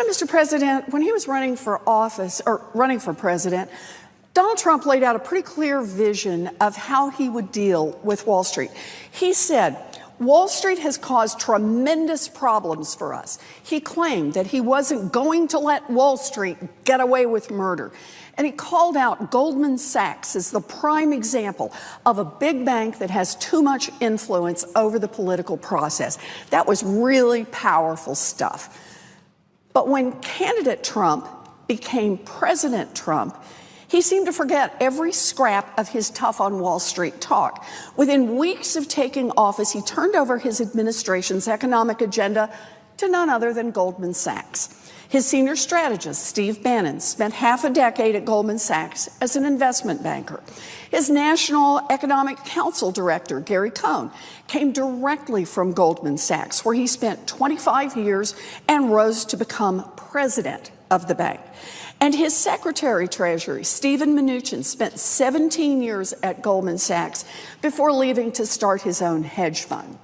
Mr. President, when he was running for president, Donald Trump laid out a pretty clear vision of how he would deal with Wall Street. He said, Wall Street has caused tremendous problems for us. He claimed that he wasn't going to let Wall Street get away with murder. And he called out Goldman Sachs as the prime example of a big bank that has too much influence over the political process. That was really powerful stuff. But when candidate Trump became President Trump, he seemed to forget every scrap of his tough on Wall Street talk. Within weeks of taking office, he turned over his administration's economic agenda to none other than Goldman Sachs. His senior strategist, Steve Bannon, spent half a decade at Goldman Sachs as an investment banker. His National Economic Council director, Gary Cohn, came directly from Goldman Sachs, where he spent 25 years and rose to become president of the bank. And his Secretary Treasury, Steven Mnuchin, spent 17 years at Goldman Sachs before leaving to start his own hedge fund.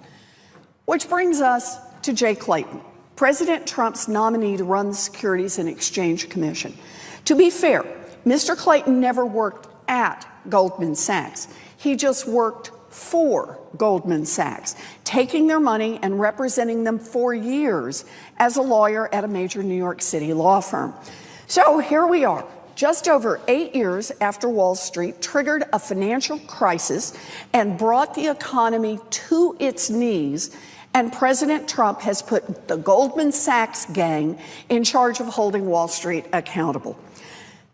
Which brings us to Jay Clayton, President Trump's nominee to run the Securities and Exchange Commission. To be fair, Mr. Clayton never worked at Goldman Sachs. He just worked for Goldman Sachs, taking their money and representing them for years as a lawyer at a major New York City law firm. So here we are, just over 8 years after Wall Street triggered a financial crisis and brought the economy to its knees, and President Trump has put the Goldman Sachs gang in charge of holding Wall Street accountable.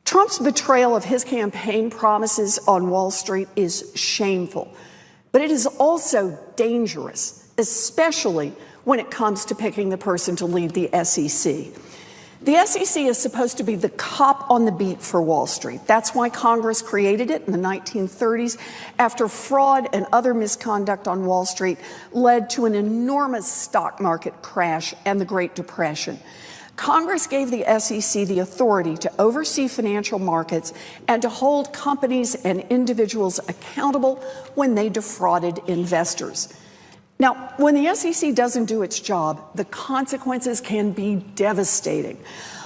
Trump's betrayal of his campaign promises on Wall Street is shameful, but it is also dangerous, especially when it comes to picking the person to lead the SEC. The SEC is supposed to be the cop on the beat for Wall Street. That's why Congress created it in the 1930s after fraud and other misconduct on Wall Street led to an enormous stock market crash and the Great Depression. Congress gave the SEC the authority to oversee financial markets and to hold companies and individuals accountable when they defrauded investors. Now, when the SEC doesn't do its job, the consequences can be devastating.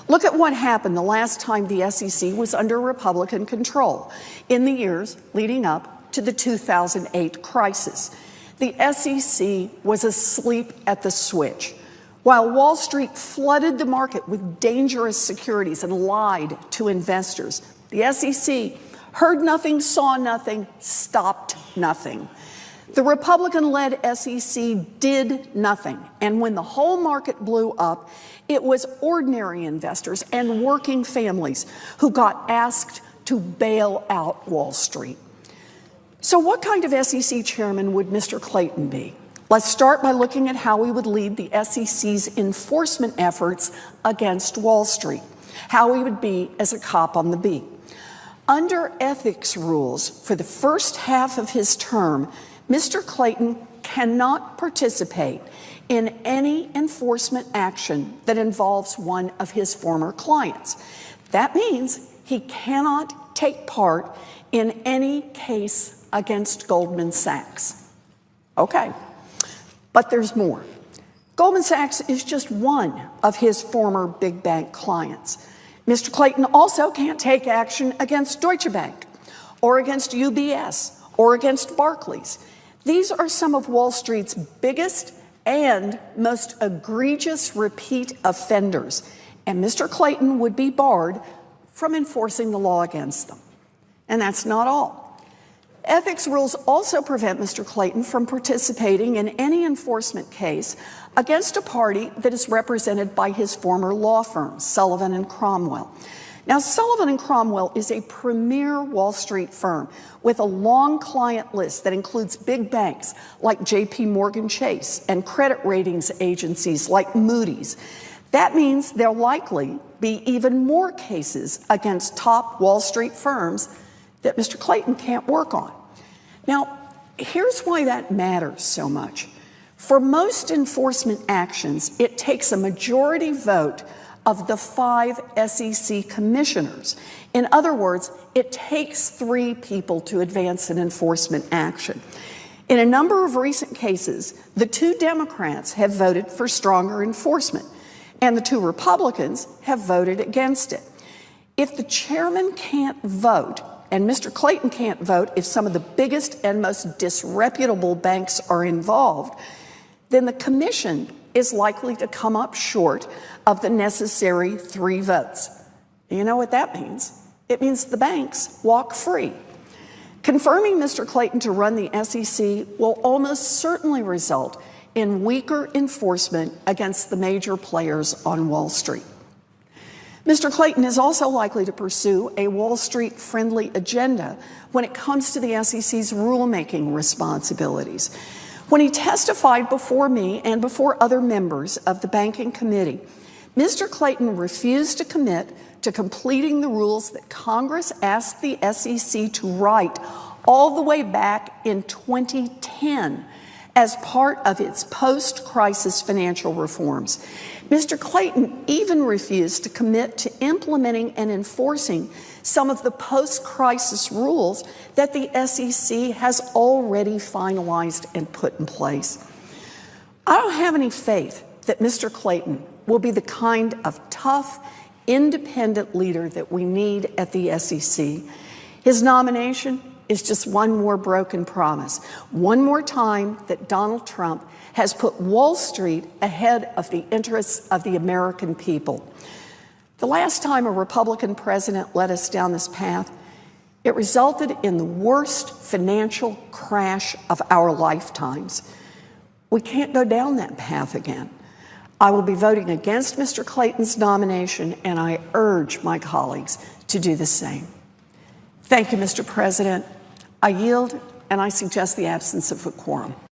Look at what happened the last time the SEC was under Republican control, in the years leading up to the 2008 crisis. The SEC was asleep at the switch. While Wall Street flooded the market with dangerous securities and lied to investors, the SEC heard nothing, saw nothing, stopped nothing. The Republican-led SEC did nothing, and when the whole market blew up, it was ordinary investors and working families who got asked to bail out Wall Street. So what kind of SEC chairman would Mr. Clayton be? Let's start by looking at how he would lead the SEC's enforcement efforts against Wall Street, how he would be as a cop on the beat. Under ethics rules, for the first half of his term, Mr. Clayton cannot participate in any enforcement action that involves one of his former clients. That means he cannot take part in any case against Goldman Sachs. Okay, but there's more. Goldman Sachs is just one of his former big bank clients. Mr. Clayton also can't take action against Deutsche Bank or against UBS or against Barclays. These are some of Wall Street's biggest and most egregious repeat offenders, and Mr. Clayton would be barred from enforcing the law against them. And that's not all. Ethics rules also prevent Mr. Clayton from participating in any enforcement case against a party that is represented by his former law firm, Sullivan and Cromwell. Now, Sullivan and Cromwell is a premier Wall Street firm with a long client list that includes big banks like JP Morgan Chase and credit ratings agencies like Moody's. That means there'll likely be even more cases against top Wall Street firms that Mr. Clayton can't work on. Now, here's why that matters so much. For most enforcement actions, it takes a majority vote of the 5 SEC commissioners. In other words, it takes 3 people to advance an enforcement action. In a number of recent cases, the 2 Democrats have voted for stronger enforcement. and the 2 Republicans have voted against it. If the chairman can't vote, and Mr. Clayton can't vote if some of the biggest and most disreputable banks are involved, then the commission is likely to come up short of the necessary 3 votes. You know what that means? It means the banks walk free. Confirming Mr. Clayton to run the SEC will almost certainly result in weaker enforcement against the major players on Wall Street. Mr. Clayton is also likely to pursue a Wall Street-friendly agenda when it comes to the SEC's rulemaking responsibilities. When he testified before me and before other members of the Banking Committee, Mr. Clayton refused to commit to completing the rules that Congress asked the SEC to write all the way back in 2010 as part of its post-crisis financial reforms. Mr. Clayton even refused to commit to implementing and enforcing some of the post-crisis rules that the SEC has already finalized and put in place. I don't have any faith that Mr. Clayton will be the kind of tough, independent leader that we need at the SEC. His nomination is just one more broken promise, one more time that Donald Trump has put Wall Street ahead of the interests of the American people. The last time a Republican president led us down this path, it resulted in the worst financial crash of our lifetimes. We can't go down that path again. I will be voting against Mr. Clayton's nomination, and I urge my colleagues to do the same. Thank you, Mr. President. I yield, and I suggest the absence of a quorum.